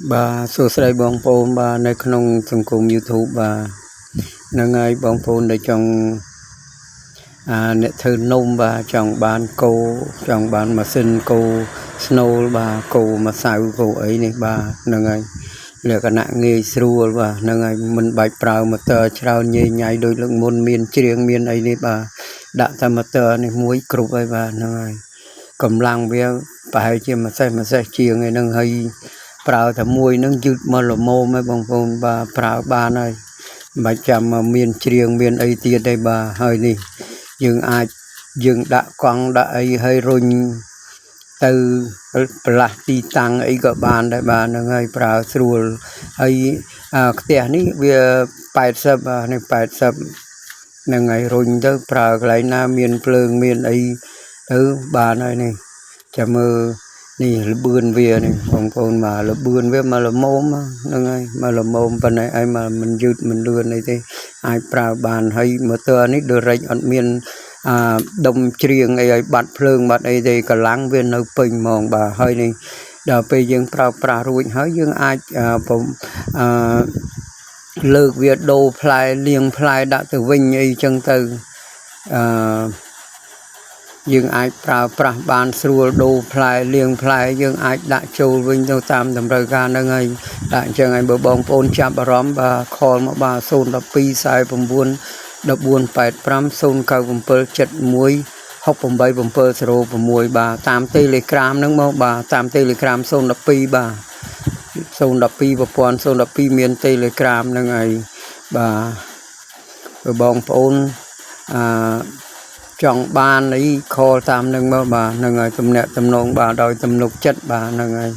Bà số sợi bong phôn bàในក្នុងសង្គម YouTube បាទនឹងហើយបងប្អូនដែលចង់អ្នកធ្វើនំបាទចង់បានគោចង់បានម៉ាស៊ីនគោស្នូលបាទគោម្សៅគោអីនេះបាទនឹងហើយលក្ខណៈងាយស្រួលបាទនឹងហើយមិនបាច់ប្រើម៉ូទ័រច្រើនញ៉ៃញ៉ៃដូចលើកមុនមានជ្រៀងមានអីនេះបាទដាក់តែម៉ូទ័រនេះមួយគ្រប់ហើយបាទនឹងហើយកម្លាំងវាប្រហែលជាមួយសេះជាងឯនឹងហើយប្រើតែមួយនឹងយឺតមកល្មមហើយបងប្អូនបាទប្រើបានហើយមិនបាច់ចាំមកមានជ្រៀងមានអីទៀតទេបាទហើយនេះយើងអាចយើងដាក់កង់ដាក់អីហើយរុញទៅប្រឡាស់ទីតាំងអីក៏បានដែរបាទហ្នឹងហើយប្រើស្រួលហើយផ្ទះនេះវា80បាទនេះ80ហ្នឹងហើយរុញទៅប្រើកន្លែងណាមានភ្លើងមានអីទៅបានហើយនេះចាំមើលនេះលបឿនវានេះបងប្អូនមកលបឿនវាមកល្មមហ្នឹងហើយមកល្មមប៉ុណ្ណេះឲ្យមកមិនយឺតមិនលឿនអីទេអាចប្រើបានហើយម៉ូទ័រនេះដូចអត់មានដុំជ្រៀងអីឲ្យបាត់ភ្លើងបាត់អីទេកម្លាំងវានៅពេញហ្មងបាទហើយនេះដល់ពេលយើងប្រើប្រាស់រួចហើយយើងអាចលើកវាដូរផ្លែលាងផ្លែដាក់ទៅវិញអីចឹងទៅយើងអាចប្រើប្រាស់បានស្រួលដូរផ្លែលាងផ្លែយើងអាចដាក់ចូលវិញទៅតាមតម្រូវការហ្នឹងហើយដាក់អញ្ចឹងហើយបើបងប្អូនចាប់អារម្មណ៍បាទខលមកបាទ012 49 1485 097 71 68 706បាទតាម Telegram ហ្នឹងមកបាទតាម Telegram 012បាទ012ប្រព័ន្ធ012មាន Telegram ហ្នឹងហើយបាទបងប្អូនចង់បានអីខលតាមនឹងមកបាទហ្នឹងហើយទំនាក់ទំនងបាទដោយទំនុកចិត្តបាទហ្នឹងហើយ